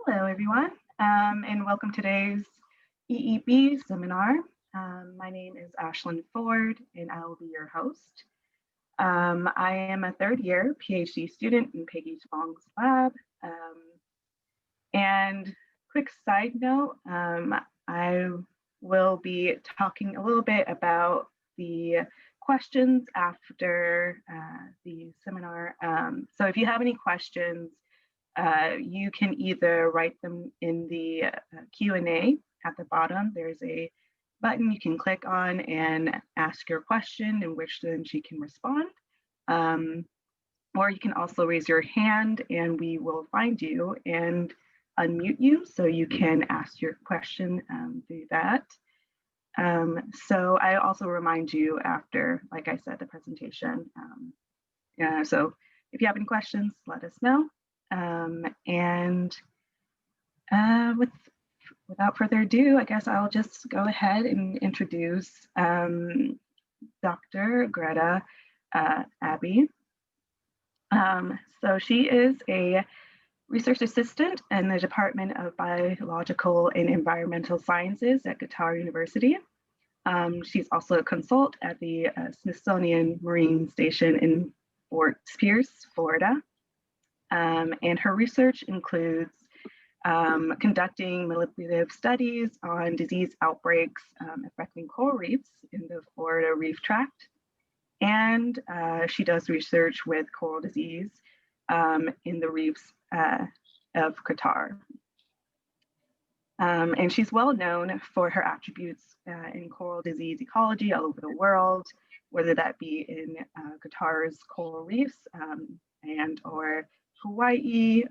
Hello, everyone, and welcome to today's EEB seminar. My name is Ashlyn Ford, and I will be your host. I am a third-year PhD student in Peggy Fong's lab. And quick side note, I will be talking a little bit about the questions after the seminar. So if you have any questions, you can either write them in the Q&A at the bottom. There's a button you can click on and ask your question, in which then she can respond. Or you can also raise your hand and we will find you and unmute you so you can ask your question through that. So I also remind you after, like I said, the presentation. So if you have any questions, let us know. Without further ado, I guess I'll just go ahead and introduce Dr. Greta Aeby. So she is a research assistant in the Department of Biological and Environmental Sciences at Qatar University. She's also a consultant at the Smithsonian Marine Station in Fort Pierce, Florida. And her research includes conducting manipulative studies on disease outbreaks affecting coral reefs in the Florida Reef Tract. And she does research with coral disease in the reefs of Qatar. And she's well known for her attributes in coral disease ecology all over the world, whether that be in Qatar's coral reefs or Hawaii,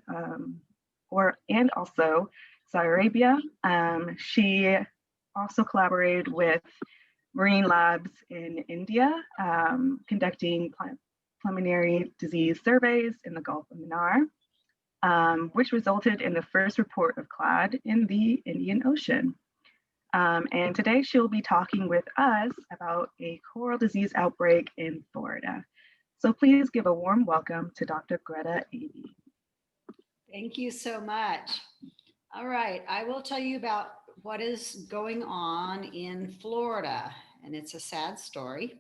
and also Saudi Arabia. She also collaborated with marine labs in India, conducting preliminary disease surveys in the Gulf of Mannar, which resulted in the first report of clad in the Indian Ocean. And today she'll be talking with us about a coral disease outbreak in Florida. So please give a warm welcome to Dr. Greta Aeby. Thank you so much. All right, I will tell you about what is going on in Florida, and it's a sad story,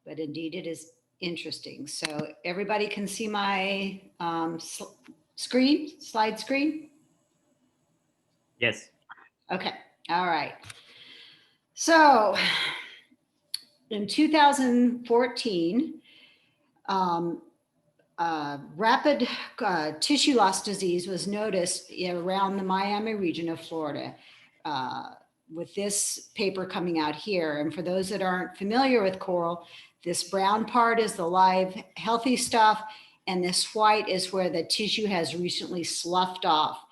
but indeed it is interesting. So everybody can see my slide screen? Yes. Okay, all right. So in 2014, rapid tissue loss disease was noticed around the Miami region of Florida with this paper coming out here. And for those that aren't familiar with coral, this brown part is the live healthy stuff, and this white is where the tissue has recently sloughed off.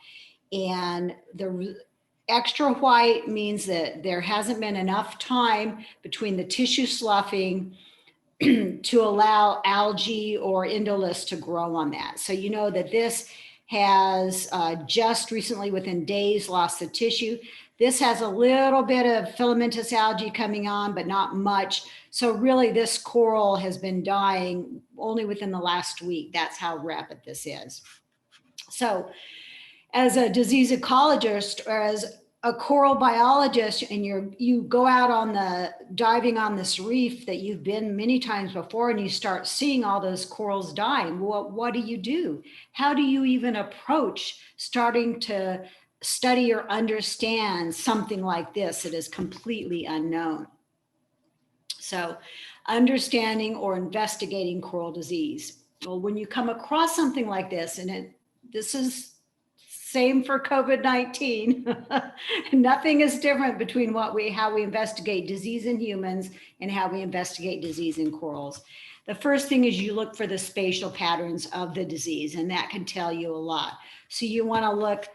And the extra white means that there hasn't been enough time between the tissue sloughing to allow algae or indolus to grow on that. So you know that this has just recently, within days, lost the tissue. This has a little bit of filamentous algae coming on, but not much. So really this coral has been dying only within the last week. That's how rapid this is. So as a disease ecologist or as a coral biologist, and you go out on the diving on this reef that you've been many times before, and you start seeing all those corals dying, what do you do? How do you even approach starting to study or understand something like this that is completely unknown? So understanding or investigating coral disease. Well, when you come across something like this, and this is same for COVID-19. Nothing is different between how we investigate disease in humans and how we investigate disease in corals. The first thing is you look for the spatial patterns of the disease, and that can tell you a lot. So you want to look,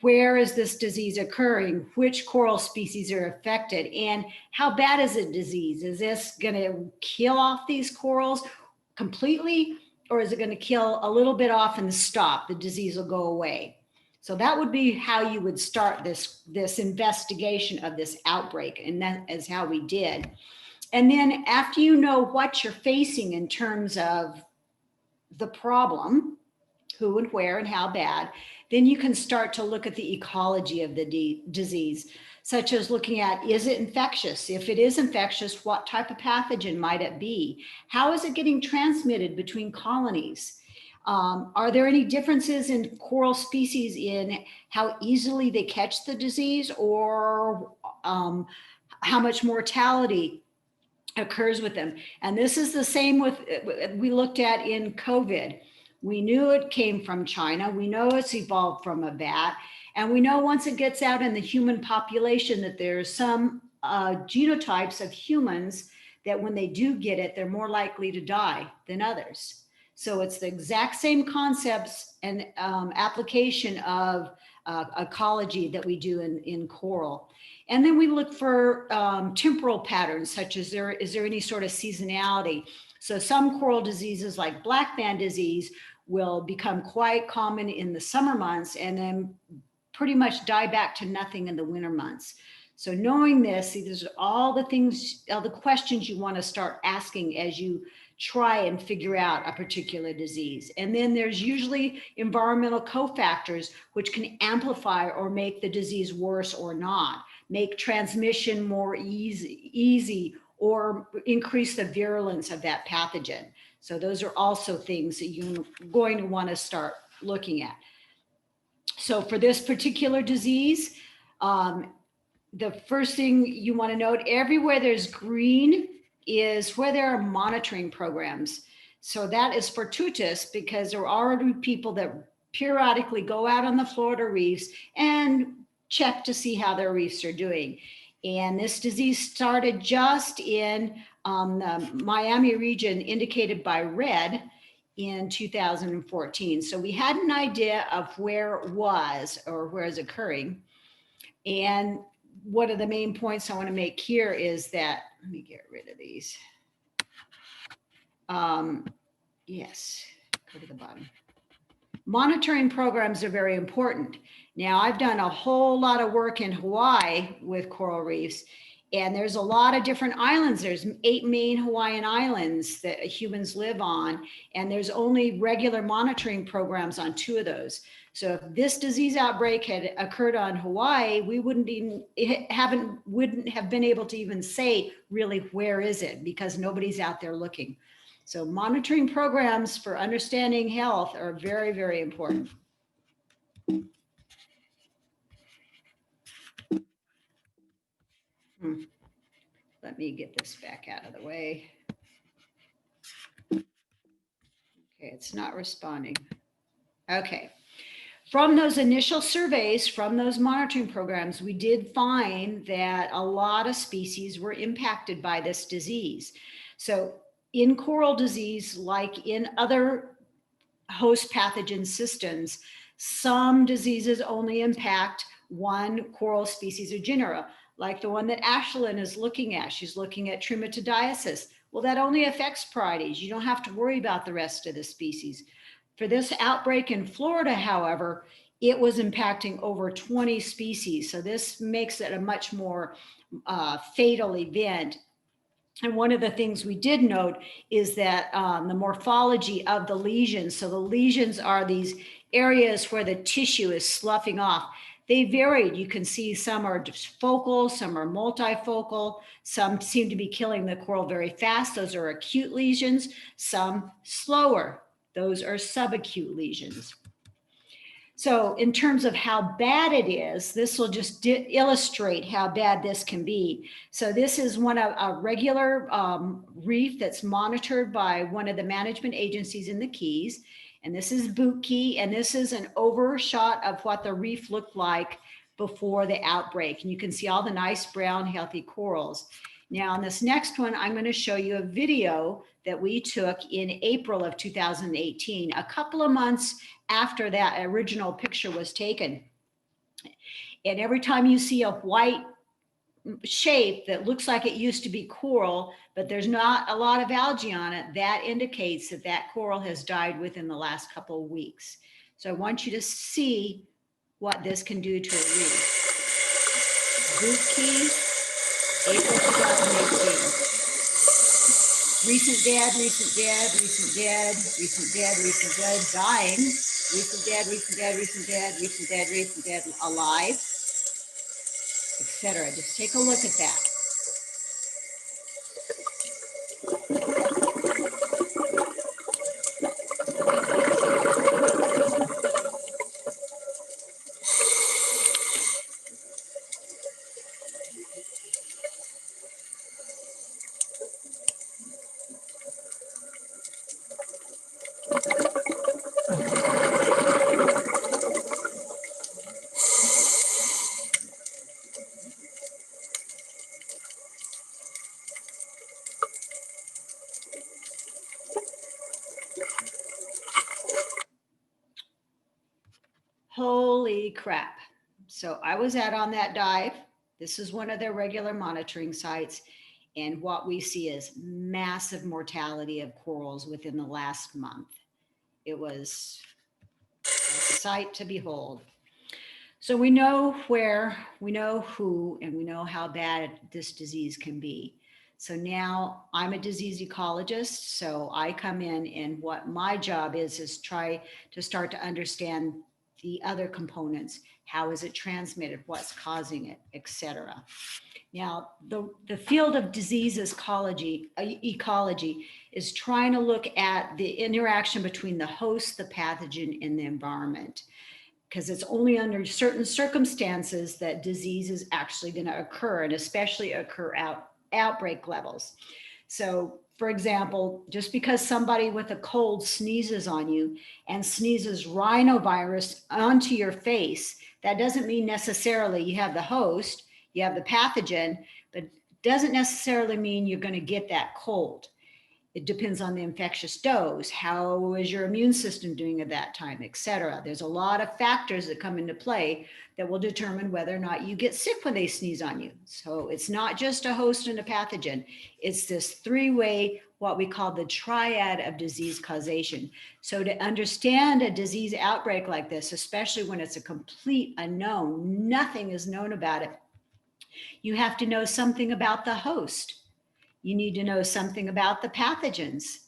where is this disease occurring? Which coral species are affected? And how bad is the disease? Is this going to kill off these corals completely? Or is it going to kill a little bit off and stop? The disease will go away. So that would be how you would start this investigation of this outbreak, and that is how we did. And then after you know what you're facing in terms of the problem, who and where and how bad, then you can start to look at the ecology of the disease, such as looking at, is it infectious? If it is infectious, what type of pathogen might it be? How is it getting transmitted between colonies? Are there any differences in coral species in how easily they catch the disease, or how much mortality occurs with them? And this is the same with, we looked at in COVID. We knew it came from China. We know it's evolved from a bat. And we know once it gets out in the human population that there's some genotypes of humans that when they do get it, they're more likely to die than others. So it's the exact same concepts and application of ecology that we do in coral. And then we look for temporal patterns, such as is there any sort of seasonality? So some coral diseases like black band disease will become quite common in the summer months and then pretty much die back to nothing in the winter months. So knowing this, these are all the things, all the questions you want to start asking as you try and figure out a particular disease. And then there's usually environmental cofactors which can amplify or make the disease worse or not, make transmission more easy or increase the virulence of that pathogen. So those are also things that you're going to want to start looking at. So for this particular disease, the first thing you want to note, everywhere there's green is where there are monitoring programs. So that is fortuitous because there are already people that periodically go out on the Florida reefs and check to see how their reefs are doing. And this disease started just in the Miami region indicated by red in 2014. So we had an idea of where it was or where it's occurring. And one of the main points I want to make here is that, let me get rid of these. Yes, go to the bottom. Monitoring programs are very important. Now, I've done a whole lot of work in Hawaii with coral reefs, and there's a lot of different islands. There's 8 main Hawaiian islands that humans live on, and there's only regular monitoring programs on 2 of those. So if this disease outbreak had occurred on Hawaii, we wouldn't have been able to even say really where is it, because nobody's out there looking. So monitoring programs for understanding health are very, very important. Let me get this back out of the way. Okay, it's not responding. Okay. From those initial surveys, from those monitoring programs, we did find that a lot of species were impacted by this disease. So in coral disease, like in other host pathogen systems, some diseases only impact one coral species or genera, like the one that Ashlyn is looking at. She's looking at Trematodiasis. Well, that only affects Porides. You don't have to worry about the rest of the species. For this outbreak in Florida, however, it was impacting over 20 species. So this makes it a much more fatal event. And one of the things we did note is that the morphology of the lesions, so the lesions are these areas where the tissue is sloughing off. They varied. You can see some are just focal, some are multifocal, some seem to be killing the coral very fast. Those are acute lesions, some slower. Those are subacute lesions. So in terms of how bad it is, this will just illustrate how bad this can be. So this is one of a regular reef that's monitored by one of the management agencies in the Keys. And this is Boot Key, and this is an overshot of what the reef looked like before the outbreak. And you can see all the nice brown, healthy corals. Now on this next one, I'm going to show you a video that we took in April of 2018, a couple of months after that original picture was taken. And every time you see a white shape that looks like it used to be coral, but there's not a lot of algae on it, that indicates that that coral has died within the last couple of weeks. So I want you to see what this can do to a reef. Boot Key, April 2018. Recent dead, recent dead, recent dead, recent dead, recent dead, dying. Reefs are dead, reefs are dead, reefs are dead, reefs are dead, reefs are dead, alive, etc. Just take a look at that. Holy crap. So I was out on that dive. This is one of their regular monitoring sites. And what we see is massive mortality of corals within the last month. It was a sight to behold. So we know where, we know who, and we know how bad this disease can be. So now I'm a disease ecologist. So I come in, and what my job is try to start to understand the other components. How is it transmitted? What's causing it, etc. Now, the field of disease ecology is trying to look at the interaction between the host, the pathogen, and the environment, because it's only under certain circumstances that disease is actually going to occur, and especially occur outbreak levels. So, for example, just because somebody with a cold sneezes on you and sneezes rhinovirus onto your face, that doesn't mean necessarily you have the host, you have the pathogen, but doesn't necessarily mean you're going to get that cold. It depends on the infectious dose. How is your immune system doing at that time, et cetera. There's a lot of factors that come into play that will determine whether or not you get sick when they sneeze on you. So it's not just a host and a pathogen. It's this three-way, what we call the triad of disease causation. So to understand a disease outbreak like this, especially when it's a complete unknown, nothing is known about it, you have to know something about the host. You need to know something about the pathogens,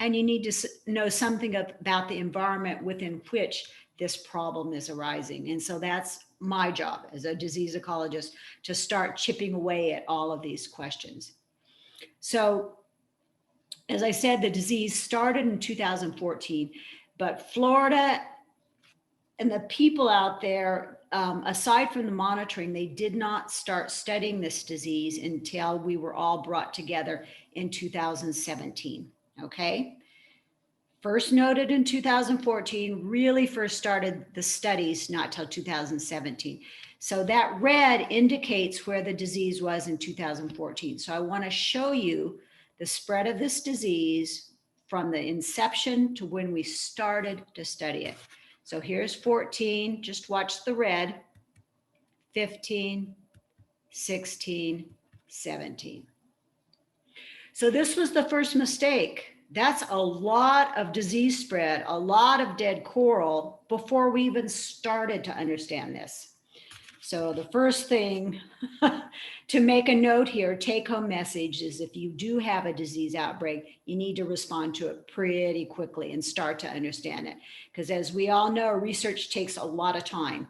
and you need to know something about the environment within which this problem is arising. And so that's my job as a disease ecologist, to start chipping away at all of these questions. So, as I said, the disease started in 2014, but Florida and the people out there, aside from the monitoring, they did not start studying this disease until we were all brought together in 2017, okay? First noted in 2014, really first started the studies not till 2017. So that red indicates where the disease was in 2014. So I wanna show you the spread of this disease from the inception to when we started to study it. So here's 14, just watch the red, 15, 16, 17. So this was the first mistake. That's a lot of disease spread, a lot of dead coral before we even started to understand this. So the first thing to make a note here, take home message, is if you do have a disease outbreak, you need to respond to it pretty quickly and start to understand it. Because as we all know, research takes a lot of time.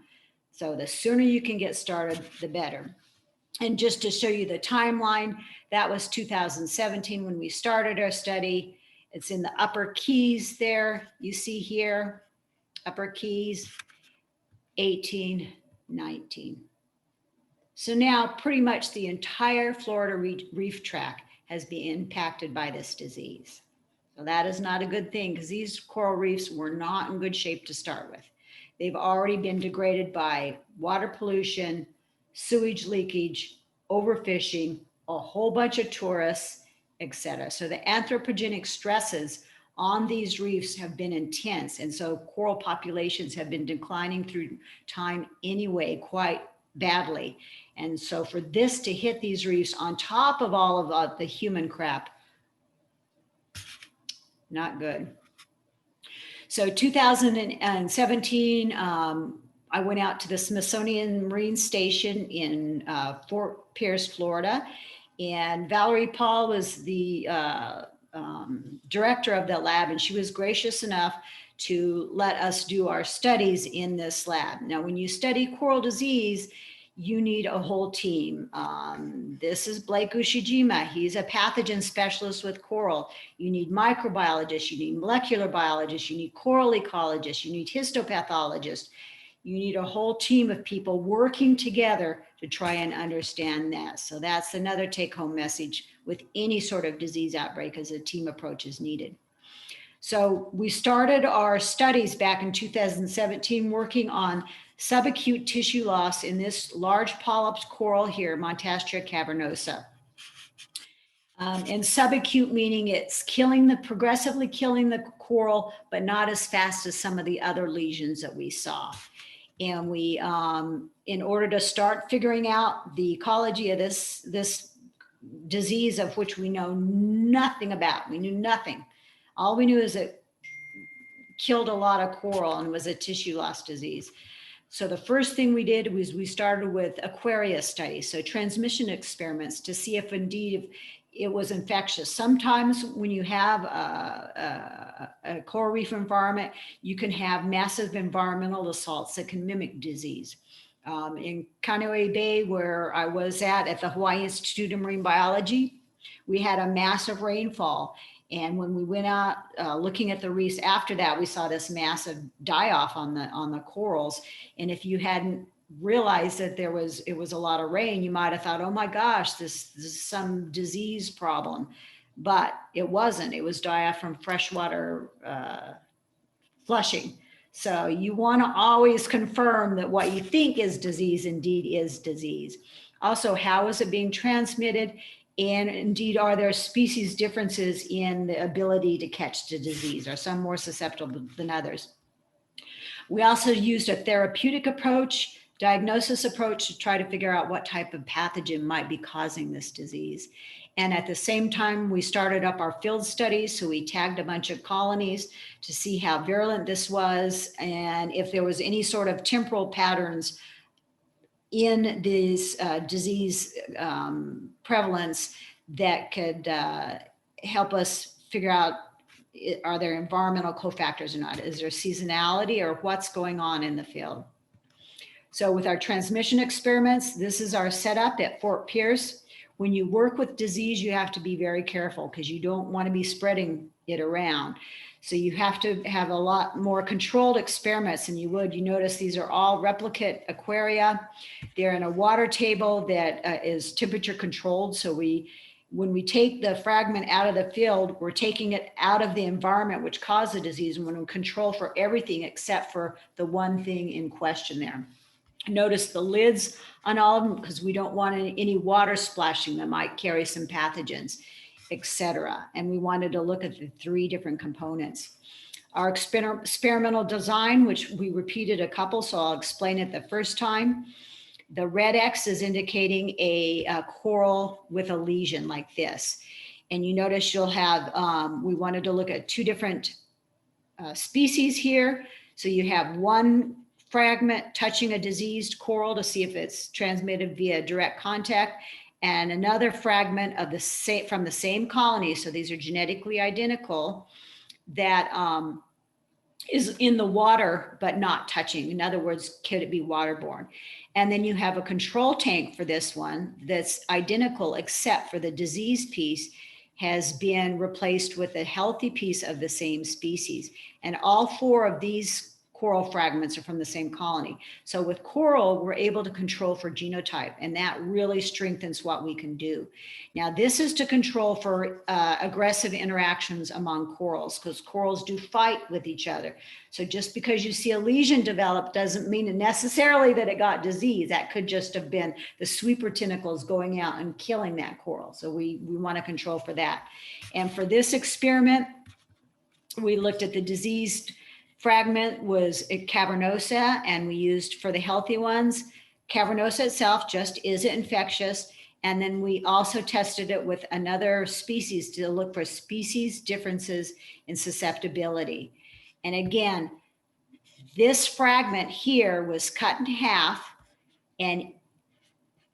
So the sooner you can get started, the better. And just to show you the timeline, that was 2017 when we started our study. It's in the Upper Keys there. You see here, Upper Keys, 18, 19. So now pretty much the entire Florida Reef Tract has been impacted by this disease. So that is not a good thing, because these coral reefs were not in good shape to start with. They've already been degraded by water pollution, sewage leakage, overfishing, a whole bunch of tourists, etc. So the anthropogenic stresses on these reefs have been intense. And so coral populations have been declining through time anyway, quite badly. And so for this to hit these reefs on top of all of the human crap, not good. So 2017, I went out to the Smithsonian Marine Station in Fort Pierce, Florida, and Valerie Paul was the director of the lab, and she was gracious enough to let us do our studies in this lab. Now, when you study coral disease, you need a whole team. This is Blake Ushijima. He's a pathogen specialist with coral. You need microbiologists, you need molecular biologists, you need coral ecologists, you need histopathologists. You need a whole team of people working together to try and understand that. So that's another take-home message with any sort of disease outbreak, as a team approach is needed. So we started our studies back in 2017 working on subacute tissue loss in this large polyp coral here, Montastria cavernosa. And subacute meaning it's progressively killing the coral, but not as fast as some of the other lesions that we saw. And we, in order to start figuring out the ecology of this disease, of which we know nothing about, we knew nothing. All we knew is it killed a lot of coral and was a tissue loss disease. So the first thing we did was we started with Aquaria studies, so transmission experiments to see if indeed it was infectious. Sometimes when you have a coral reef environment, you can have massive environmental assaults that can mimic disease. In Kaneohe Bay, where I was at the Hawaii Institute of Marine Biology, we had a massive rainfall. And when we went out looking at the reefs after that, we saw this massive die-off on the corals. And if you hadn't realized that it was a lot of rain, you might have thought, oh my gosh, this is some disease problem. But it wasn't. It was die-off from freshwater flushing. So you want to always confirm that what you think is disease indeed is disease. Also, how is it being transmitted? And indeed, are there species differences in the ability to catch the disease? Are some more susceptible than others? We also used a therapeutic approach, diagnosis approach, to try to figure out what type of pathogen might be causing this disease. And at the same time, we started up our field studies. So we tagged a bunch of colonies to see how virulent this was and if there was any sort of temporal patterns in this disease prevalence that could help us figure out, are there environmental cofactors or not? Is there seasonality or what's going on in the field? So with our transmission experiments, this is our setup at Fort Pierce. When you work with disease, you have to be very careful because you don't want to be spreading it around. So you have to have a lot more controlled experiments than you would. You notice these are all replicate aquaria. They're in a water table that is temperature controlled. So when we take the fragment out of the field, we're taking it out of the environment which caused the disease, and when we control for everything except for the one thing in question there. Notice the lids on all of them because we don't want any water splashing that might carry some pathogens, etc. And we wanted to look at the three different components. Our experimental design, which we repeated a couple, so I'll explain it the first time. The red X is indicating a coral with a lesion like this. And you notice you'll have, we wanted to look at two different species here. So you have one fragment touching a diseased coral to see if it's transmitted via direct contact, and another fragment of from the same colony. So these are genetically identical, that is in the water but not touching. In other words, could it be waterborne? And then you have a control tank for this one that's identical except for the diseased piece has been replaced with a healthy piece of the same species. And all four of these coral fragments are from the same colony. So with coral, we're able to control for genotype, and that really strengthens what we can do. Now, this is to control for aggressive interactions among corals, because corals do fight with each other. So just because you see a lesion develop doesn't mean necessarily that it got disease. That could just have been the sweeper tentacles going out and killing that coral. So we want to control for that. And for this experiment, we looked at the diseased fragment was cavernosa, and we used for the healthy ones, cavernosa itself just is it infectious. And then we also tested it with another species to look for species differences in susceptibility. And again, this fragment here was cut in half, and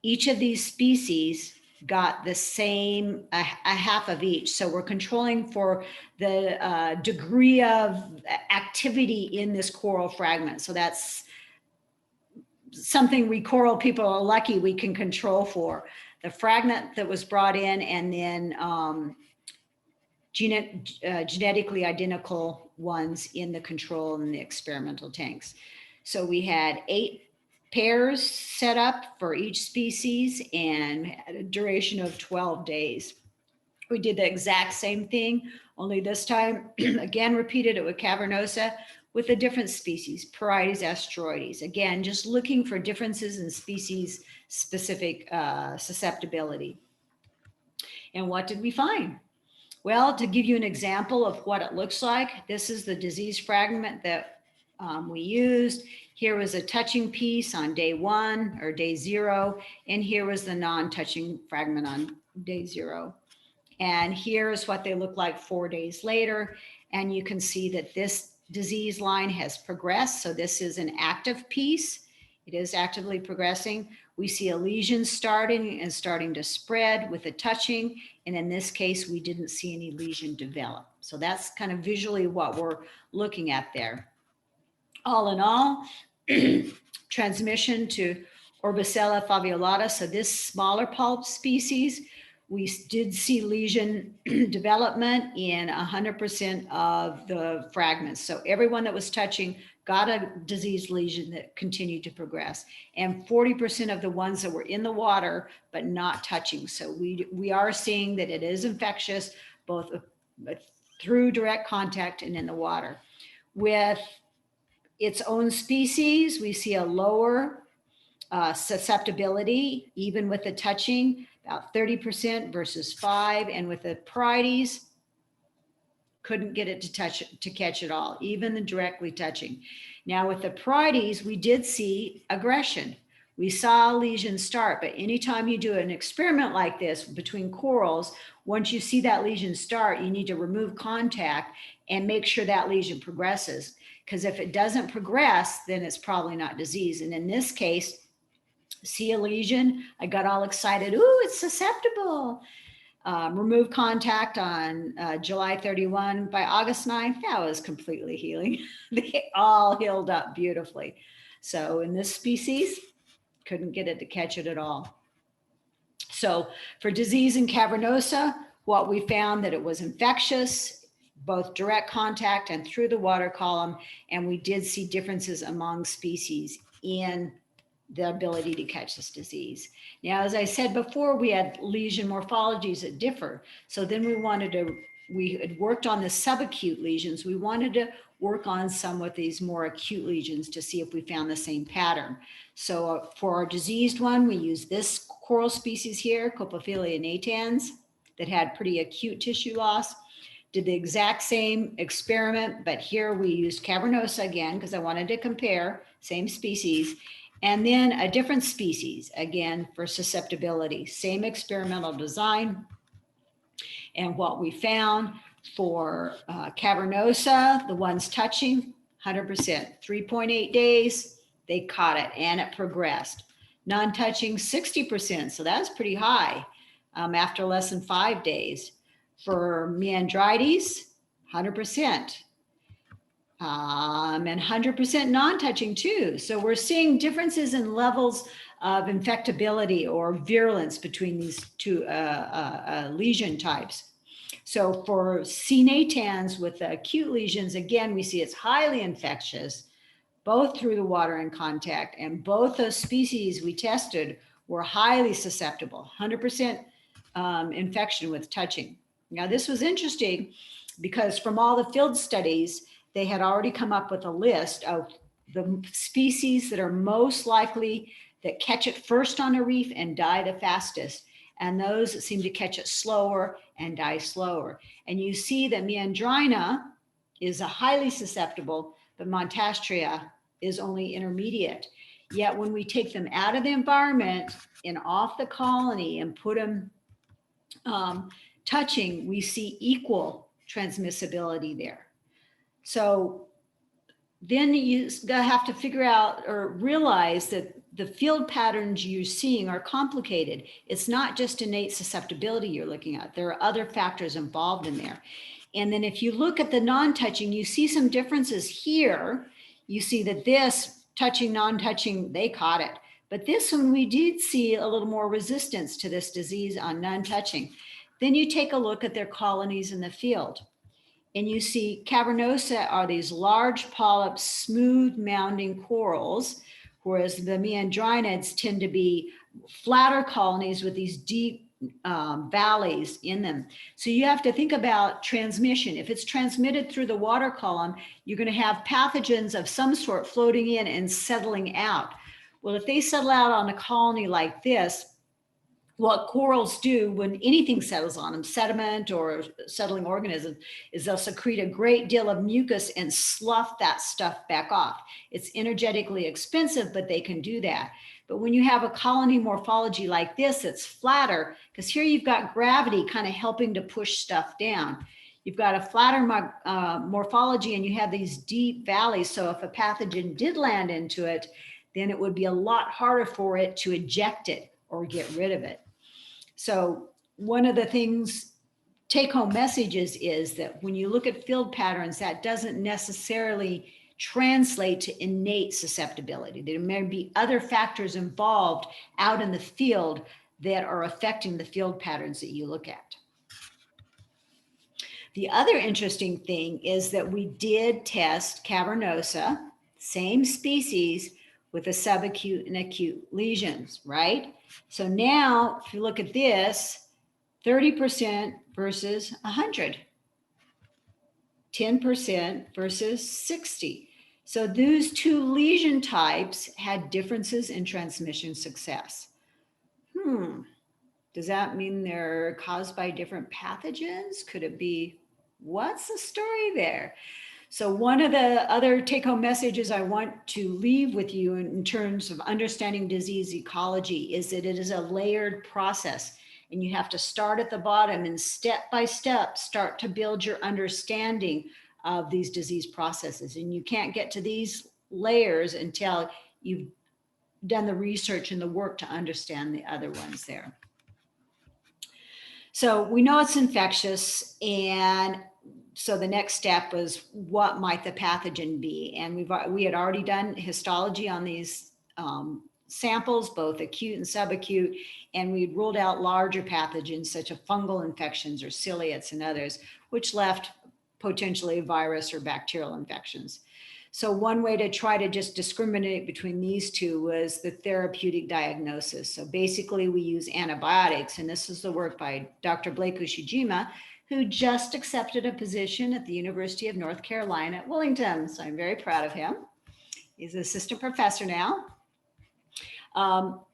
each of these species got the same, a half of each. So we're controlling for the degree of activity in this coral fragment. So that's something we coral people are lucky we can control for. The fragment that was brought in, and then genetically identical ones in the control and the experimental tanks. So we had 8 pairs set up for each species and had a duration of 12 days. We did the exact same thing, only this time, again, repeated it with cavernosa with a different species, Parietes asteroides. Again, just looking for differences in species specific susceptibility. And what did we find? Well, to give you an example of what it looks like, this is the disease fragment that we used. Here was a touching piece on day 1 or day 0, and here was the non-touching fragment on day 0. And here is what they look like 4 days later. And you can see that this disease line has progressed. So this is an active piece. It is actively progressing. We see a lesion starting and starting to spread with the touching. And in this case, we didn't see any lesion develop. So that's kind of visually what we're looking at there. All in all, transmission to Orbicella faviolata. So this smaller pulp species, we did see lesion development in 100% of the fragments. So everyone that was touching got a disease lesion that continued to progress, and 40% of the ones that were in the water but not touching. So we are seeing that it is infectious both through direct contact and in the water. With its own species, we see a lower susceptibility, even with the touching, about 30% versus 5%, and with the Parietes, couldn't get it to catch it all, even the directly touching. Now with the Parietes, we did see aggression. We saw lesions start, but anytime you do an experiment like this between corals, once you see that lesion start, you need to remove contact and make sure that lesion progresses. Because if it doesn't progress, then it's probably not disease. And in this case, see a lesion, I got all excited. Ooh, it's susceptible. Remove contact on July 31. By August 9th, that was completely healing. They all healed up beautifully. So in this species, couldn't get it to catch it at all. So for disease in cavernosa, what we found that it was infectious, both direct contact and through the water column. And we did see differences among species in the ability to catch this disease. Now, as I said before, we had lesion morphologies that differ. So then we had worked on the subacute lesions. We wanted to work on some of these more acute lesions to see if we found the same pattern. So for our diseased one, we used this coral species here, Copophilia natans, that had pretty acute tissue loss. Did the exact same experiment, but here we used cavernosa again, because I wanted to compare, same species. And then a different species, again, for susceptibility, same experimental design. And what we found for cavernosa, the ones touching, 100%, 3.8 days, they caught it and it progressed. Non-touching, 60%, so that's pretty high after less than 5 days. For meandrites, 100%. And 100% non-touching too. So we're seeing differences in levels of infectability or virulence between these two lesion types. So for C. natans with the acute lesions, again, we see it's highly infectious, both through the water and contact, and both those species we tested were highly susceptible, 100% infection with touching. Now this was interesting because from all the field studies, they had already come up with a list of the species that are most likely that catch it first on a reef and die the fastest, and those that seem to catch it slower and die slower. And you see that Meandrina is a highly susceptible, but Montastria is only intermediate. Yet when we take them out of the environment and off the colony and put them touching, we see equal transmissibility there. So then you have to figure out or realize that the field patterns you're seeing are complicated. It's not just innate susceptibility you're looking at. There are other factors involved in there. And then if you look at the non-touching, you see some differences here. You see that this touching, non-touching, they caught it. But this one, we did see a little more resistance to this disease on non-touching. Then you take a look at their colonies in the field. And you see cavernosa are these large polyps, smooth mounding corals, whereas the meandrinids tend to be flatter colonies with these deep valleys in them. So you have to think about transmission. If it's transmitted through the water column, you're going to have pathogens of some sort floating in and settling out. Well, if they settle out on a colony like this, what corals do when anything settles on them, sediment or settling organism, is they'll secrete a great deal of mucus and slough that stuff back off. It's energetically expensive, but they can do that. But when you have a colony morphology like this, it's flatter, because here you've got gravity kind of helping to push stuff down. You've got a flatter morphology and you have these deep valleys. So if a pathogen did land into it, then it would be a lot harder for it to eject it or get rid of it. So one of the things, take-home messages is that when you look at field patterns, that doesn't necessarily translate to innate susceptibility. There may be other factors involved out in the field that are affecting the field patterns that you look at. The other interesting thing is that we did test cavernosa, same species, with the subacute and acute lesions, right? So now, if you look at this, 30% versus 100, 10% versus 60. So those two lesion types had differences in transmission success. Does that mean they're caused by different pathogens? Could it be, what's the story there? So one of the other take-home messages I want to leave with you in terms of understanding disease ecology is that it is a layered process, and you have to start at the bottom and step by step start to build your understanding of these disease processes. And you can't get to these layers until you've done the research and the work to understand the other ones there. So we know it's infectious, and so the next step was, what might the pathogen be? And we had already done histology on these samples, both acute and subacute, and we'd ruled out larger pathogens such as fungal infections or ciliates and others, which left potentially virus or bacterial infections. So one way to try to just discriminate between these two was the therapeutic diagnosis. So basically we use antibiotics, and this is the work by Dr. Blake Ushijima, who just accepted a position at the University of North Carolina at Wilmington. So I'm very proud of him. He's an assistant professor now.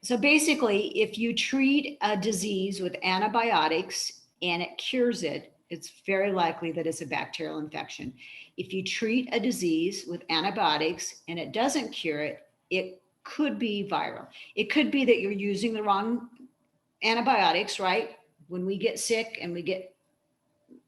So basically, if you treat a disease with antibiotics and it cures it, it's very likely that it's a bacterial infection. If you treat a disease with antibiotics and it doesn't cure it, it could be viral. It could be that you're using the wrong antibiotics, right? When we get sick and we get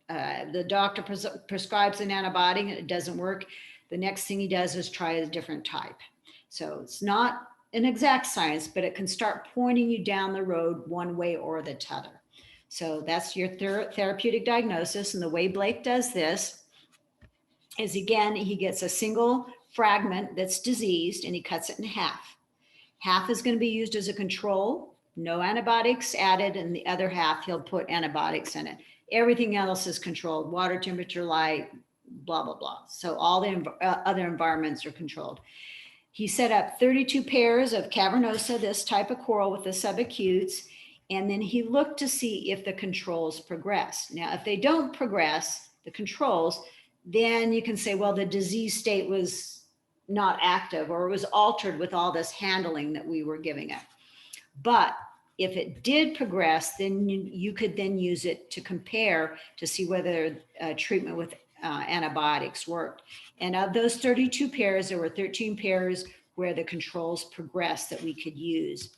the doctor prescribes an antibiotic and it doesn't work, the next thing he does is try a different type. So it's not an exact science, but it can start pointing you down the road one way or the other. So that's your therapeutic diagnosis. And the way Blake does this is, again, he gets a single fragment that's diseased and he cuts it in half. Half is going to be used as a control, no antibiotics added, and the other half he'll put antibiotics in it. Everything else is controlled, water temperature, light, blah, blah, blah. So all the other environments are controlled. He set up 32 pairs of cavernosa, this type of coral with the subacutes, and then he looked to see if the controls progress. Now, if they don't progress, the controls, then you can say, well, the disease state was not active or it was altered with all this handling that we were giving it. But if it did progress, then you could then use it to compare to see whether treatment with antibiotics worked. And of those 32 pairs, there were 13 pairs where the controls progressed that we could use.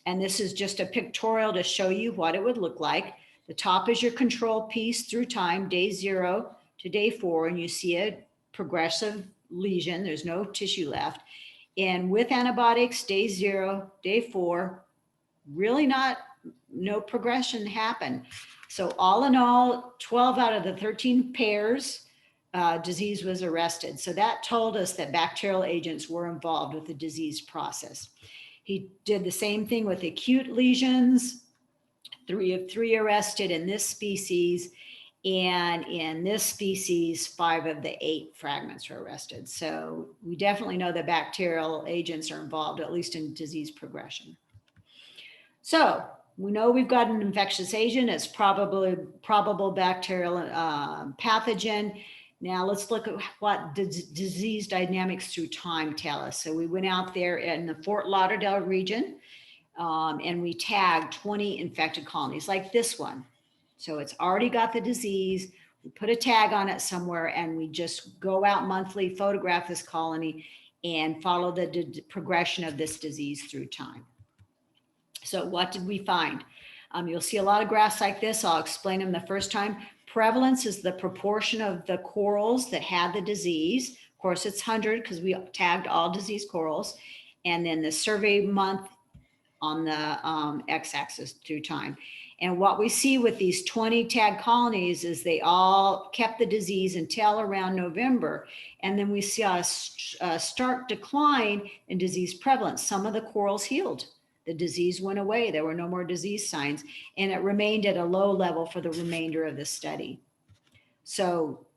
And this is just a pictorial to show you what it would look like. The top is your control piece through time, day 0 to day 4, and you see a progressive lesion. There's no tissue left. And with antibiotics, day 0, day 4, really no progression happened. So all in all, 12 out of the 13 pairs, disease was arrested. So that told us that bacterial agents were involved with the disease process. He did the same thing with acute lesions, 3 of 3 arrested in this species. And in this species, 5 of the 8 fragments were arrested. So we definitely know that bacterial agents are involved, at least in disease progression. So we know we've got an infectious agent. It's probable bacterial pathogen. Now let's look at what disease dynamics through time tell us. So we went out there in the Fort Lauderdale region and we tagged 20 infected colonies like this one. So it's already got the disease. We put a tag on it somewhere and we just go out monthly, photograph this colony and follow the progression of this disease through time. So what did we find? You'll see a lot of graphs like this. I'll explain them the first time. Prevalence is the proportion of the corals that had the disease. Of course, it's 100 because we tagged all diseased corals. And then the survey month on the x-axis through time. And what we see with these 20 tagged colonies is they all kept the disease until around November. And then we saw a stark decline in disease prevalence. Some of the corals healed. The disease went away. There were no more disease signs, and it remained at a low level for the remainder of the study. So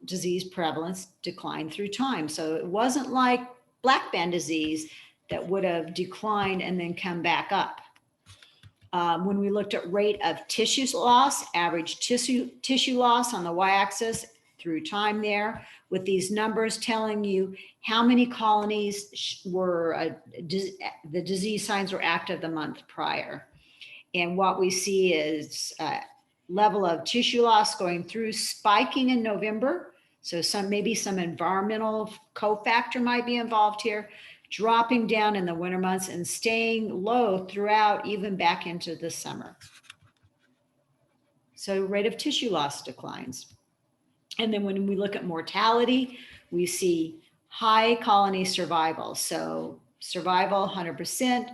disease prevalence declined through time. So it wasn't like black band disease that would have declined and then come back up. When we looked at rate of tissue loss, average tissue loss on the y-axis through time there, with these numbers telling you how many colonies were, the disease signs were active the month prior. And what we see is level of tissue loss going through, spiking in November. So maybe some environmental cofactor might be involved here, dropping down in the winter months and staying low throughout, even back into the summer. So rate of tissue loss declines. And then when we look at mortality, we see high colony survival. So survival, 100%.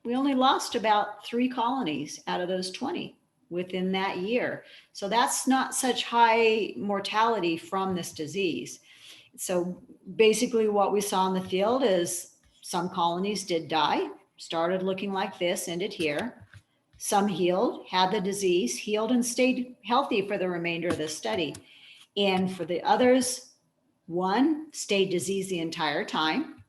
We only lost about 3 colonies out of those 20 within that year. So that's not such high mortality from this disease. So basically what we saw in the field is some colonies did die, started looking like this, ended here. Some healed, had the disease, healed and stayed healthy for the remainder of the study. And for the others, one stayed diseased the entire time,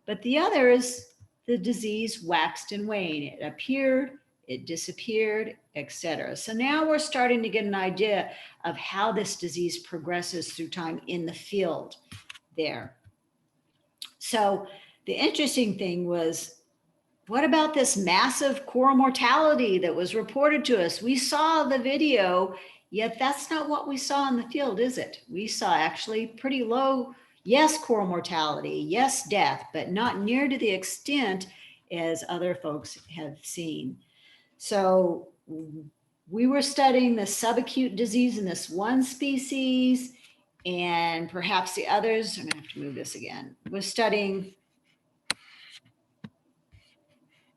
but the others, the disease waxed and waned. It appeared, it disappeared, etc. So now we're starting to get an idea of how this disease progresses through time in the field there. So the interesting thing was, what about this massive coral mortality that was reported to us? We saw the video, yet that's not what we saw in the field, is it? We saw actually pretty low, yes, coral mortality, yes, death, but not near to the extent as other folks have seen. So we were studying the subacute disease in this one species, and perhaps the others, I'm gonna have to move this again, we're studying,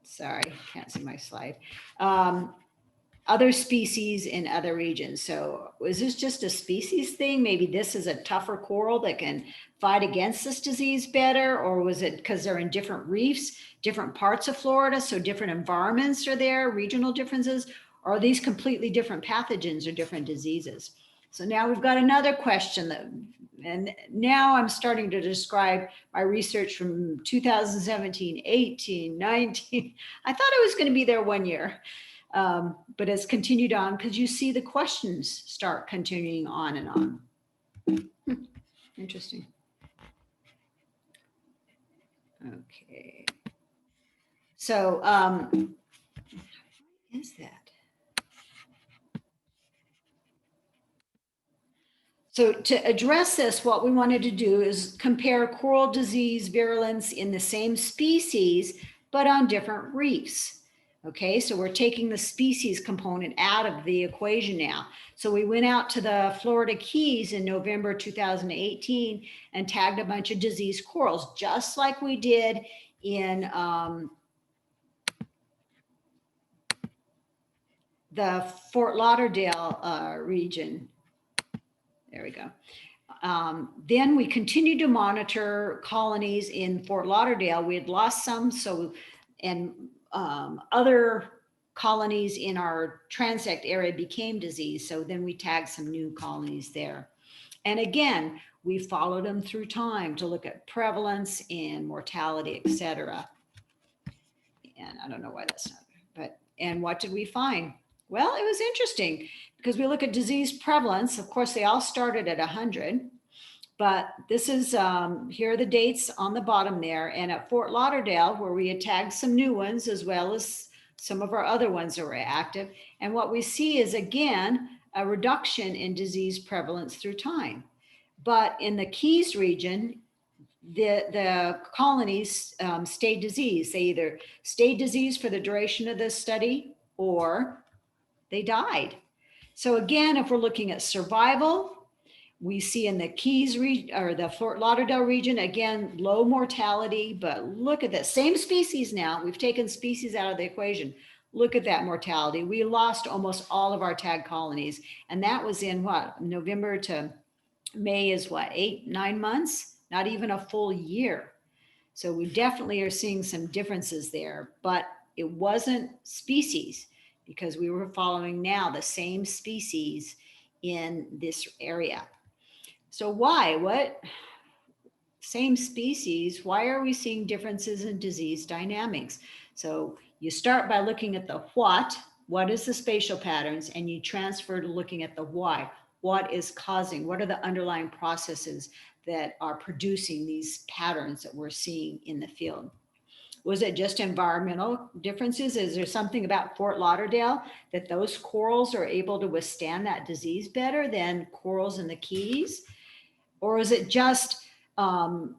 sorry, can't see my slide, other species in other regions. So is this just a species thing? Maybe this is a tougher coral that can fight against this disease better, or was it because they're in different reefs, different parts of Florida, so different environments are there, regional differences, or are these completely different pathogens or different diseases? So now we've got another question and now I'm starting to describe my research from 2017, 18, 19. I thought I was going to be there 1 year, but it's continued on because you see the questions start continuing on and on. Interesting. Okay. So, what is that? So to address this, what we wanted to do is compare coral disease virulence in the same species, but on different reefs. Okay, so we're taking the species component out of the equation now. So we went out to the Florida Keys in November 2018 and tagged a bunch of diseased corals, just like we did in the Fort Lauderdale region. There we go. Then we continued to monitor colonies in Fort Lauderdale. We had lost some, and other colonies in our transect area became diseased. So then we tagged some new colonies there. And again, we followed them through time to look at prevalence and mortality, et cetera. And I don't know why that's not, and what did we find? Well, it was interesting because we look at disease prevalence. Of course, they all started at 100, but this is, here are the dates on the bottom there. And at Fort Lauderdale, where we had tagged some new ones, as well as some of our other ones that were active. And what we see is, again, a reduction in disease prevalence through time. But in the Keys region, the colonies stayed diseased. They either stayed diseased for the duration of the study or they died. So again, if we're looking at survival, we see in the Keys region or the Fort Lauderdale region, again, low mortality, but look at that same species now. We've taken species out of the equation. Look at that mortality. We lost almost all of our tag colonies. And that was in what? November to May is what, 8-9 months? Not even a full year. So we definitely are seeing some differences there, but it wasn't species because we were following now the same species in this area. So why? What? Same species, why are we seeing differences in disease dynamics? So you start by looking at the what is the spatial patterns, and you transfer to looking at the why. What is causing? What are the underlying processes that are producing these patterns that we're seeing in the field? Was it just environmental differences? Is there something about Fort Lauderdale that those corals are able to withstand that disease better than corals in the Keys? Or is it just the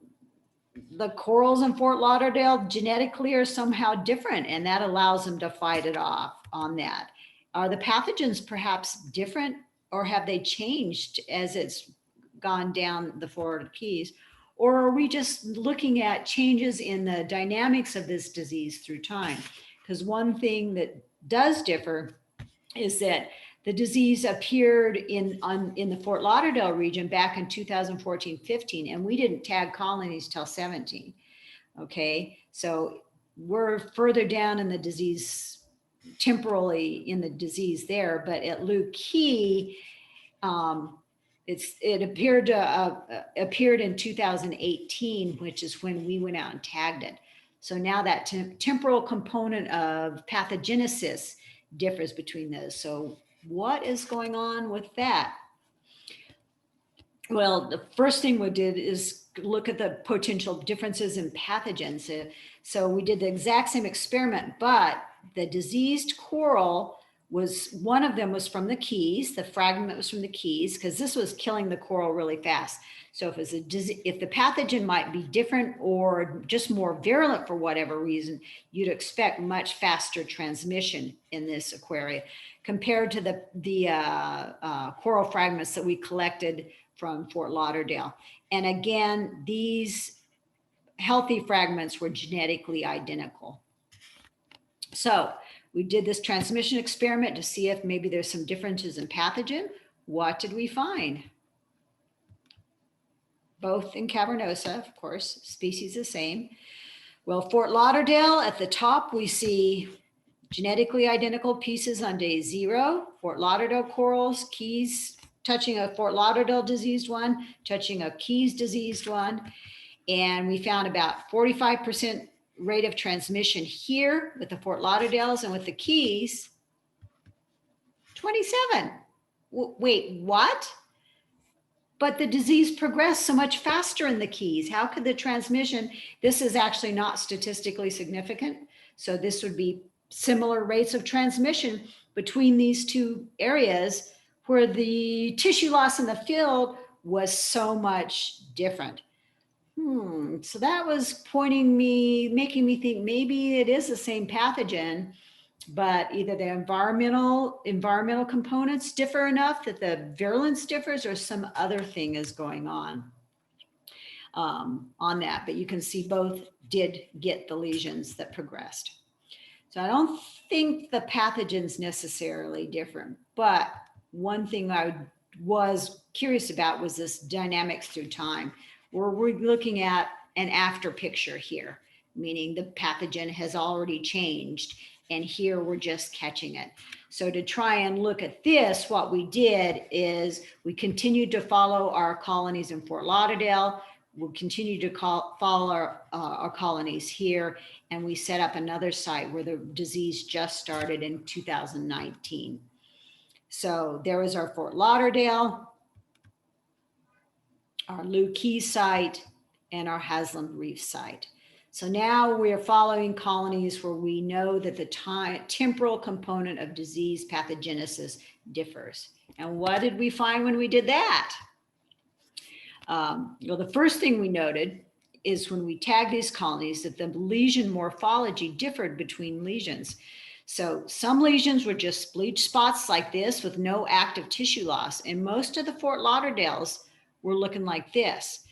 corals in Fort Lauderdale genetically are somehow different and that allows them to fight it off on that? Are the pathogens perhaps different, or have they changed as it's gone down the Florida Keys? Or are we just looking at changes in the dynamics of this disease through time? Because one thing that does differ is that the disease appeared in the Fort Lauderdale region back in 2014-15, and we didn't tag colonies till 17. Okay, so we're further down in the disease, temporally in the disease there, but at Luke Key, it appeared in 2018, which is when we went out and tagged it. So now that temporal component of pathogenesis differs between those. So what is going on with that? Well, the first thing we did is look at the potential differences in pathogens. So we did the exact same experiment, but the diseased coral was, one of them was from the Keys. The fragment was from the Keys because this was killing the coral really fast. So if the pathogen might be different or just more virulent for whatever reason, you'd expect much faster transmission in this aquaria compared to the coral fragments that we collected from Fort Lauderdale. And again, these healthy fragments were genetically identical. So we did this transmission experiment to see if maybe there's some differences in pathogen. What did we find? Both in cavernosa, of course, species the same. Well, Fort Lauderdale at the top, we see genetically identical pieces on day 0. Fort Lauderdale corals, Keys, touching a Fort Lauderdale diseased one, touching a Keys diseased one. And we found about 45% rate of transmission here with the Fort Lauderdales, and with the Keys, 27. Wait, what? But the disease progressed so much faster in the Keys. How could the transmission, this is actually not statistically significant. So this would be similar rates of transmission between these two areas where the tissue loss in the field was so much different. So that was making me think maybe it is the same pathogen but either the environmental components differ enough that the virulence differs, or some other thing is going on that. But you can see both did get the lesions that progressed. So I don't think the pathogen's necessarily different, but one thing I was curious about was this dynamics through time, where we're looking at an after picture here, meaning the pathogen has already changed, and here we're just catching it. So to try and look at this, what we did is we continued to follow our colonies in Fort Lauderdale. We'll continue to follow our colonies here, and we set up another site where the disease just started in 2019. So there was our Fort Lauderdale, our Lew Key site, and our Haslam Reef site. So now we are following colonies where we know that the temporal component of disease pathogenesis differs. And what did we find when we did that? The first thing we noted is when we tagged these colonies that the lesion morphology differed between lesions. So some lesions were just bleached spots like this with no active tissue loss. And most of the Fort Lauderdales were looking like this.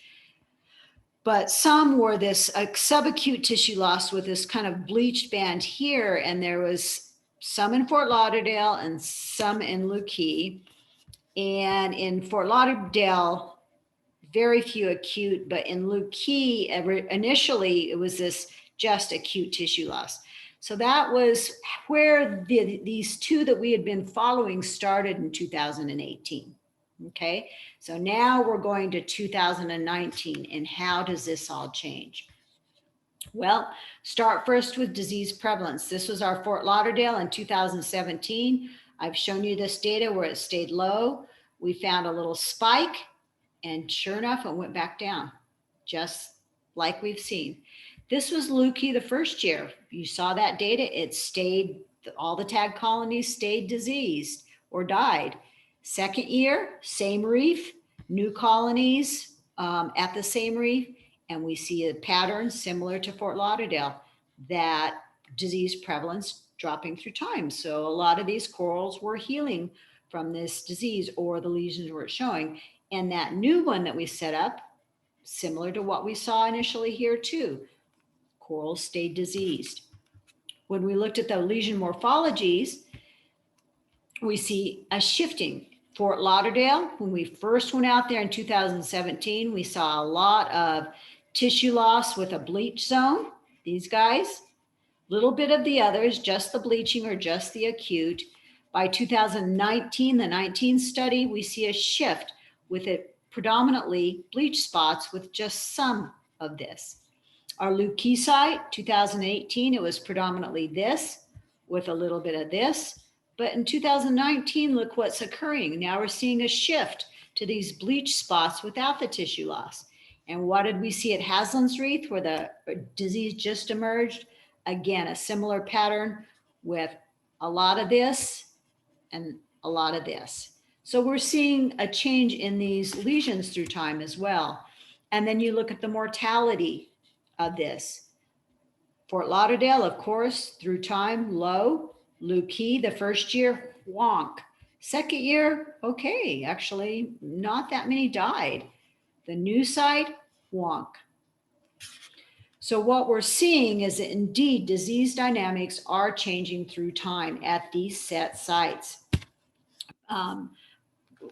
But some were this subacute tissue loss with this kind of bleached band here. And there was some in Fort Lauderdale and some in Lew Key. And in Fort Lauderdale, very few acute, but in Lew Key, initially it was this just acute tissue loss. So that was where these two that we had been following started in 2018. Okay, so now we're going to 2019, and how does this all change? Well, start first with disease prevalence. This was our Fort Lauderdale in 2017. I've shown you this data where it stayed low. We found a little spike, and sure enough, it went back down, just like we've seen. This was Lew Key the first year. You saw that data. It stayed, all the tag colonies stayed diseased or died. Second year, same reef, new colonies at the same reef, and we see a pattern similar to Fort Lauderdale, that disease prevalence dropping through time. So a lot of these corals were healing from this disease, or the lesions were showing. And that new one that we set up, similar to what we saw initially here too, corals stayed diseased. When we looked at the lesion morphologies, we see a shifting. Fort Lauderdale, when we first went out there in 2017, we saw a lot of tissue loss with a bleach zone, these guys, little bit of the others, just the bleaching or just the acute. By 2019, the 19 study, we see a shift with it predominantly bleach spots with just some of this. Our Lew Key site, 2018, it was predominantly this with a little bit of this. But in 2019, look what's occurring. Now we're seeing a shift to these bleach spots without the tissue loss. And what did we see at Haslam's Reef, where the disease just emerged? Again, a similar pattern with a lot of this and a lot of this. So we're seeing a change in these lesions through time as well. And then you look at the mortality of this. Fort Lauderdale, of course, through time, low. Lew Key, the first year, wonk. Second year, okay, actually not that many died. The new site, wonk. So what we're seeing is that indeed disease dynamics are changing through time at these set sites.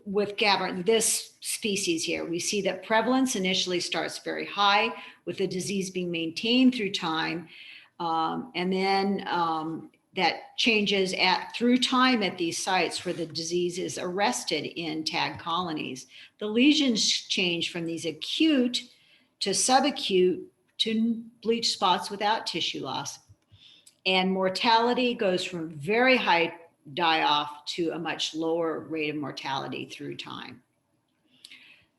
With gabbard, this species here, we see that prevalence initially starts very high with the disease being maintained through time. And then that changes through time at these sites where the disease is arrested in tag colonies. The lesions change from these acute to subacute to bleach spots without tissue loss. And mortality goes from very high die-off to a much lower rate of mortality through time.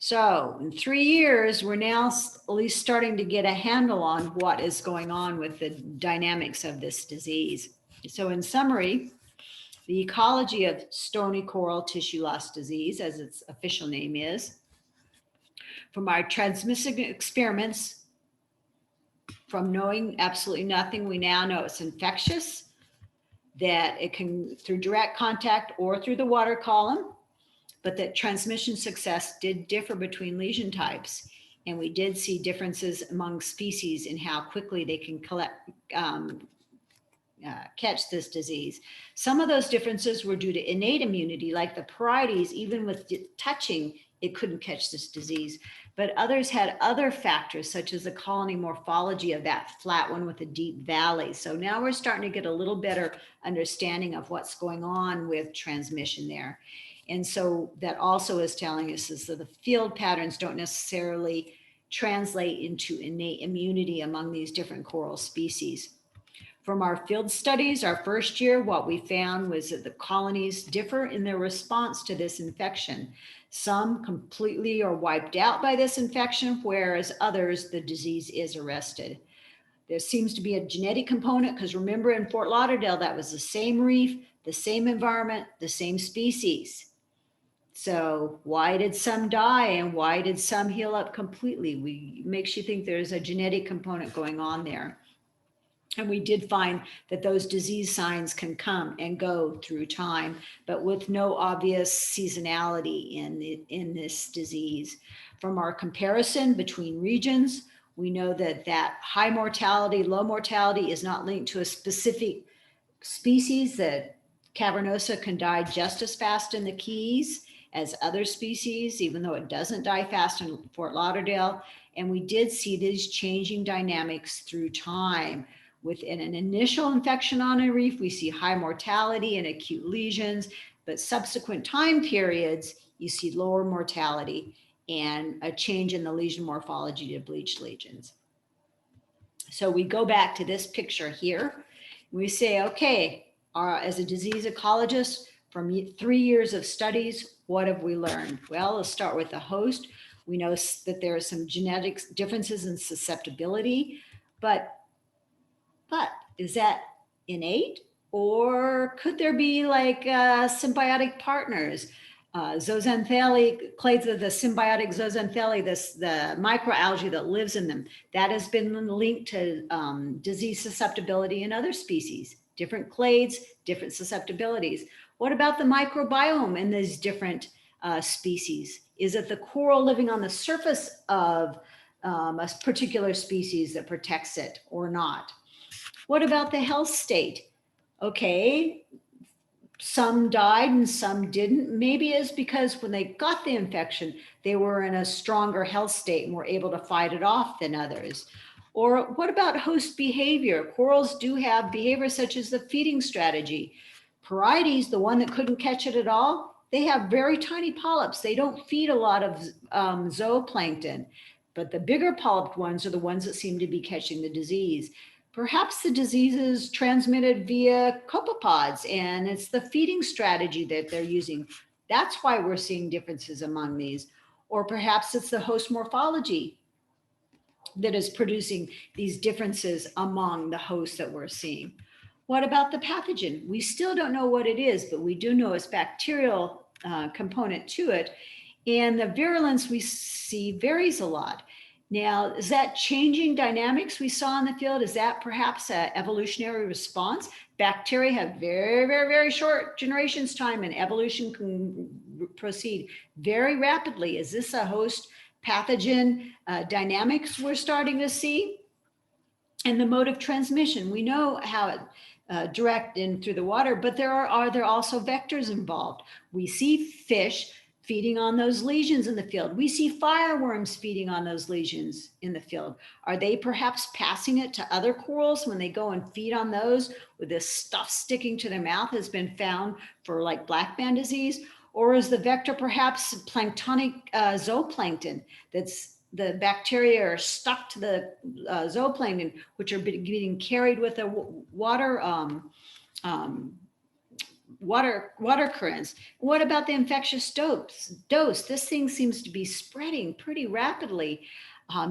So in 3 years, we're now at least starting to get a handle on what is going on with the dynamics of this disease. So in summary, the ecology of stony coral tissue loss disease, as its official name is, from our transmission experiments, from knowing absolutely nothing, we now know it's infectious, that it can through direct contact or through the water column, but that transmission success did differ between lesion types. And we did see differences among species in how quickly they can catch this disease. Some of those differences were due to innate immunity, like the parietes, even with touching, it couldn't catch this disease. But others had other factors, such as the colony morphology of that flat one with a deep valley. So now we're starting to get a little better understanding of what's going on with transmission there. And so that also is telling us is that the field patterns don't necessarily translate into innate immunity among these different coral species. From our field studies, our first year, what we found was that the colonies differ in their response to this infection. Some completely are wiped out by this infection, whereas others, the disease is arrested. There seems to be a genetic component because remember in Fort Lauderdale, that was the same reef, the same environment, the same species. So why did some die and why did some heal up completely? Makes you think there's a genetic component going on there. And we did find that those disease signs can come and go through time, but with no obvious seasonality in this disease. From our comparison between regions, we know that high mortality, low mortality is not linked to a specific species. That cavernosa can die just as fast in the Keys as other species, even though it doesn't die fast in Fort Lauderdale. And we did see these changing dynamics through time. Within an initial infection on a reef, we see high mortality and acute lesions, but subsequent time periods, you see lower mortality and a change in the lesion morphology to bleached lesions. So we go back to this picture here. We say, okay, as a disease ecologist, from 3 years of studies, what have we learned? Well, let's start with the host. We know that there are some genetic differences in susceptibility, but is that innate, or could there be like symbiotic partners? Zooxanthellae, clades of the symbiotic zooxanthellae, the microalgae that lives in them, that has been linked to disease susceptibility in other species, different clades, different susceptibilities. What about the microbiome in these different species? Is it the coral living on the surface of a particular species that protects it or not? What about the health state? Okay, some died and some didn't. Maybe it's because when they got the infection, they were in a stronger health state and were able to fight it off than others. Or what about host behavior? Corals do have behavior such as the feeding strategy. Parietes, the one that couldn't catch it at all, they have very tiny polyps. They don't feed a lot of zooplankton, but the bigger polyped ones are the ones that seem to be catching the disease. Perhaps the disease is transmitted via copepods and it's the feeding strategy that they're using. That's why we're seeing differences among these. Or perhaps it's the host morphology that is producing these differences among the hosts that we're seeing. What about the pathogen? We still don't know what it is, but we do know it's bacterial component to it. And the virulence we see varies a lot. Now, is that changing dynamics we saw in the field? Is that perhaps an evolutionary response? Bacteria have very, very, very short generations time and evolution can proceed very rapidly. Is this a host pathogen dynamics we're starting to see? And the mode of transmission, we know how it direct in through the water, but are there also vectors involved? We see fish feeding on those lesions in the field. We see fireworms feeding on those lesions in the field. Are they perhaps passing it to other corals when they go and feed on those with this stuff sticking to their mouth has been found for like black band disease? Or is the vector perhaps planktonic zooplankton that's the bacteria are stuck to the zooplankton, which are being carried with a water currents. What about the infectious dose? This thing seems to be spreading pretty rapidly.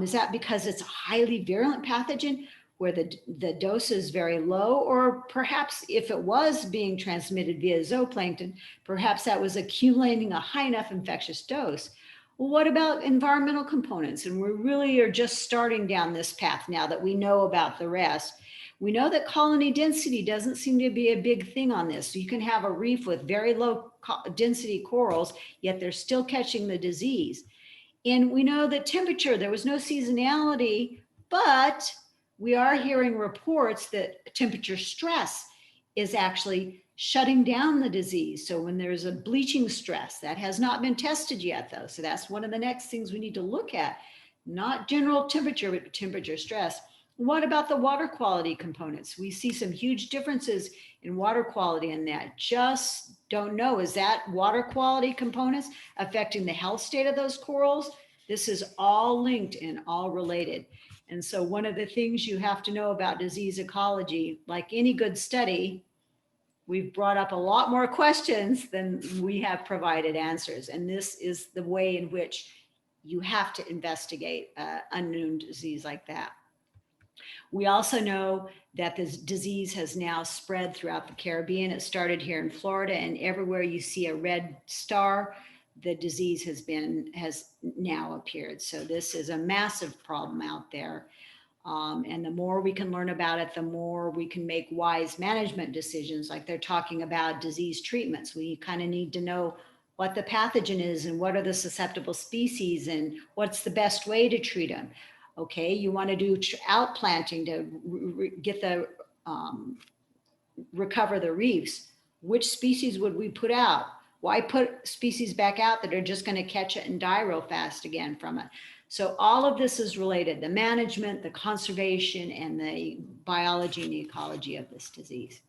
Is that because it's a highly virulent pathogen where the dose is very low? Or perhaps if it was being transmitted via zooplankton, perhaps that was accumulating a high enough infectious dose. Well, what about environmental components? And we really are just starting down this path now that we know about the rest. We know that colony density doesn't seem to be a big thing on this. So you can have a reef with very low density corals, yet they're still catching the disease. And we know that temperature, there was no seasonality, but we are hearing reports that temperature stress is actually shutting down the disease. So when there's a bleaching stress, that has not been tested yet though. So that's one of the next things we need to look at, not general temperature, but temperature stress. What about the water quality components? We see some huge differences in water quality in that. Just don't know, is that water quality components affecting the health state of those corals? This is all linked and all related. And so one of the things you have to know about disease ecology, like any good study, we've brought up a lot more questions than we have provided answers. And this is the way in which you have to investigate unknown disease like that. We also know that this disease has now spread throughout the Caribbean. It started here in Florida, and everywhere you see a red star, the disease has now appeared. So this is a massive problem out there. And the more we can learn about it, the more we can make wise management decisions. Like they're talking about disease treatments. We kind of need to know what the pathogen is and what are the susceptible species and what's the best way to treat them. Okay, you want to do outplanting to get the recover the reefs. Which species would we put out? Why put species back out that are just going to catch it and die real fast again from it? So all of this is related, the management, the conservation, and the biology and the ecology of this disease.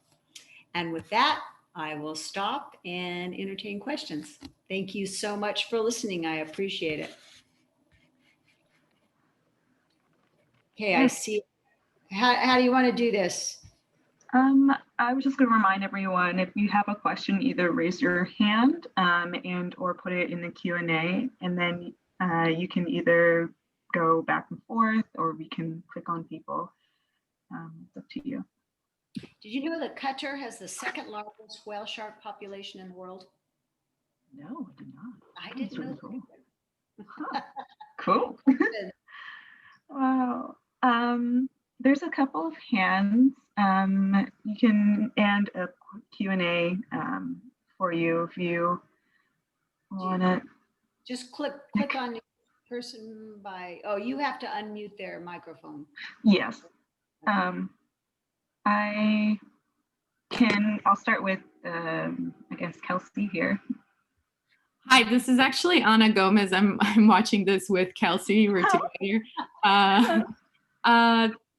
And with that, I will stop and entertain questions. Thank you so much for listening. I appreciate it. Okay, I see. How do you want to do this? I was just going to remind everyone, if you have a question, either raise your hand and or put it in the Q&A, and then you can either go back and forth or we can click on people. It's up to you. Did you know that Qatar has the second largest whale shark population in the world? No, I did not. I didn't know. Cool. Huh. Cool. Wow. There's a couple of hands. You can and a Q&A for you if you want to. Just click on the person by, oh, you have to unmute their microphone. Yes. I'll start with, I guess, Kelsey here. Hi, this is actually Ana Gomez. I'm watching this with Kelsey. We're together.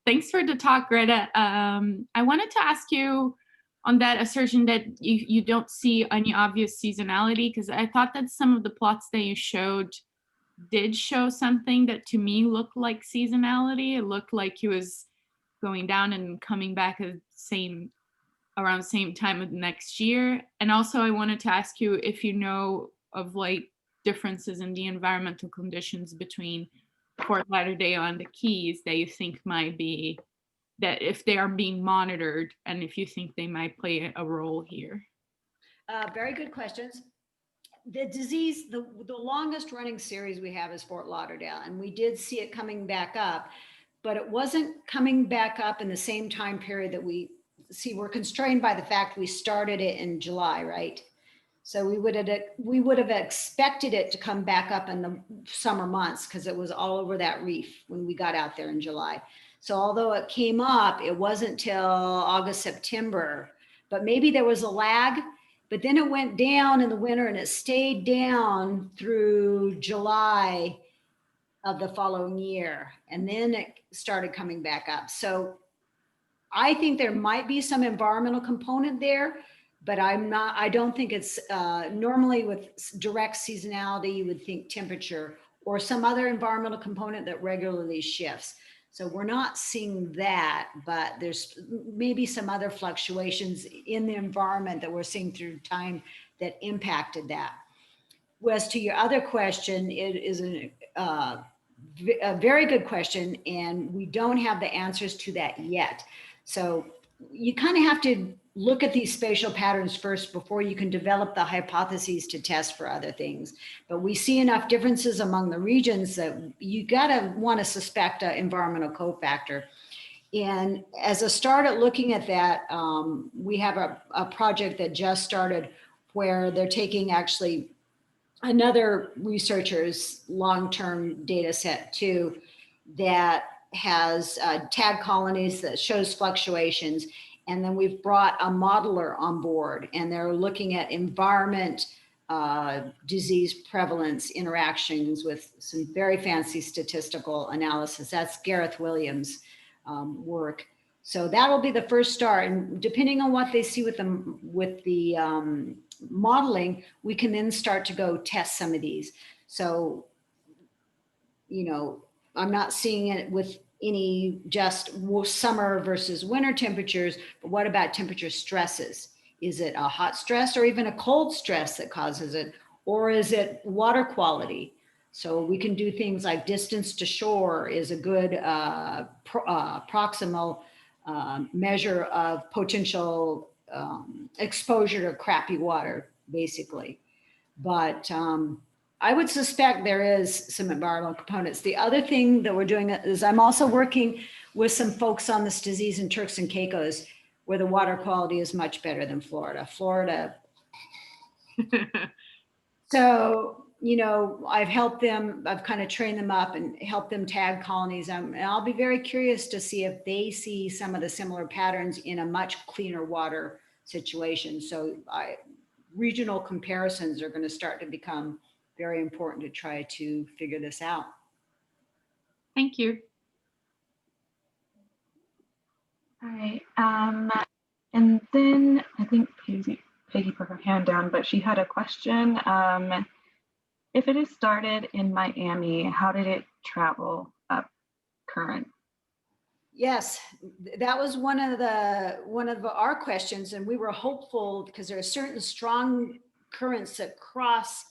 Thanks for the talk, Greta. I wanted to ask you on that assertion that you don't see any obvious seasonality, because I thought that some of the plots that you showed did show something that to me looked like seasonality. It looked like he was going down and coming back at around the same time of next year. And also I wanted to ask you if you know of like differences in the environmental conditions between Fort Lauderdale and the Keys that you think might be, that if they are being monitored, and if you think they might play a role here. Very good questions. The disease, the longest running series we have is Fort Lauderdale, and we did see it coming back up, but it wasn't coming back up in the same time period that we see. We're constrained by the fact we started it in July, right? So we would have expected it to come back up in the summer months because it was all over that reef when we got out there in July. So although it came up, it wasn't till August, September, but maybe there was a lag, but then it went down in the winter and it stayed down through July of the following year. And then it started coming back up. So I think there might be some environmental component there, but I don't think it's normally with direct seasonality, you would think temperature or some other environmental component that regularly shifts. So we're not seeing that, but there's maybe some other fluctuations in the environment that we're seeing through time that impacted that. As to your other question, it is a very good question, and we don't have the answers to that yet. So you kind of have to look at these spatial patterns first before you can develop the hypotheses to test for other things. But we see enough differences among the regions that you gotta want to suspect an environmental cofactor. And as a start at looking at that, we have a project that just started where they're taking actually another researcher's long-term data set too, that has tag colonies that shows fluctuations. And then we've brought a modeler on board, and they're looking at environment, disease prevalence interactions with some very fancy statistical analysis. That's Gareth Williams' work. So that'll be the first start. And depending on what they see with the modeling, we can then start to go test some of these. So, you know, I'm not seeing it with any just summer versus winter temperatures, but what about temperature stresses? Is it a hot stress or even a cold stress that causes it? Or is it water quality? So we can do things like distance to shore is a good proximal measure of potential exposure to crappy water, basically. But I would suspect there is some environmental components. The other thing that we're doing is I'm also working with some folks on this disease in Turks and Caicos, where the water quality is much better than Florida. So, you know, I've helped them, I've kind of trained them up and helped them tag colonies. And I'll be very curious to see if they see some of the similar patterns in a much cleaner water situation. So regional comparisons are going to start to become very important to try to figure this out. Thank you. All right. And then I think Peggy put her hand down, but she had a question. If it is started in Miami, how did it travel up current? Yes, that was one of our questions, and we were hopeful because there are certain strong currents that cross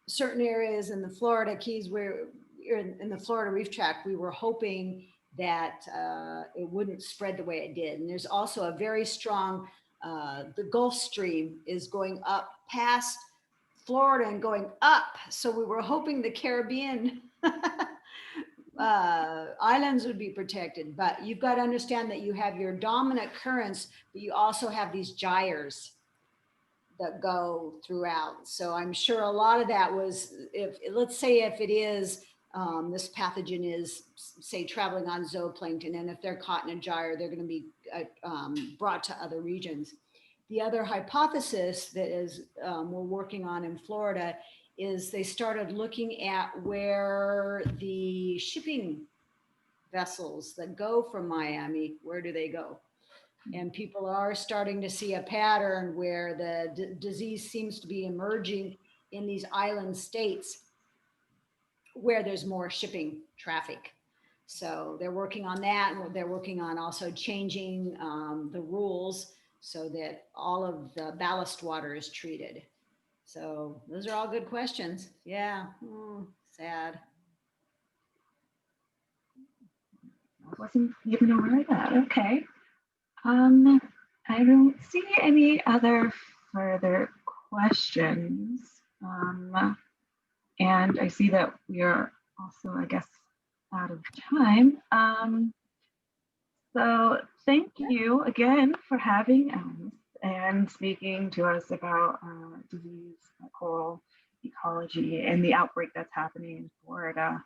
certain areas in the Florida Keys, where in the Florida Reef Tract. We were hoping that it wouldn't spread the way it did. And there's also a very strong, the Gulf Stream is going up past Florida and going up. So we were hoping the Caribbean islands would be protected, but you've got to understand that you have your dominant currents, but you also have these gyres that go throughout. So I'm sure a lot of that was, let's say if it is, this pathogen is, say, traveling on zooplankton, and if they're caught in a gyre, they're going to be brought to other regions. The other hypothesis that is we're working on in Florida is they started looking at where the shipping vessels that go from Miami, where do they go? And people are starting to see a pattern where the disease seems to be emerging in these island states where there's more shipping traffic. So they're working on that, and they're working on also changing the rules so that all of the ballast water is treated. So those are all good questions. Yeah, sad. I wasn't even aware of that. Okay. I don't see any other further questions. And I see that we are also, I guess, out of time. So thank you again for having us and speaking to us about disease, coral ecology, and the outbreak that's happening in Florida.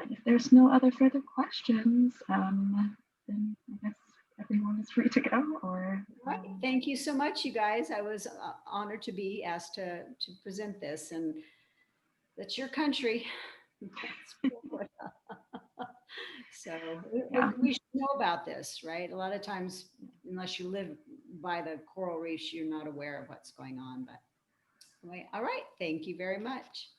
If there's no other further questions, then I guess everyone is free to go. Or right. Thank you so much, you guys. I was honored to be asked to present this, and that's your country. So yeah. We should know about this, right? A lot of times, unless you live by the coral reefs, you're not aware of what's going on. But anyway, all right. Thank you very much.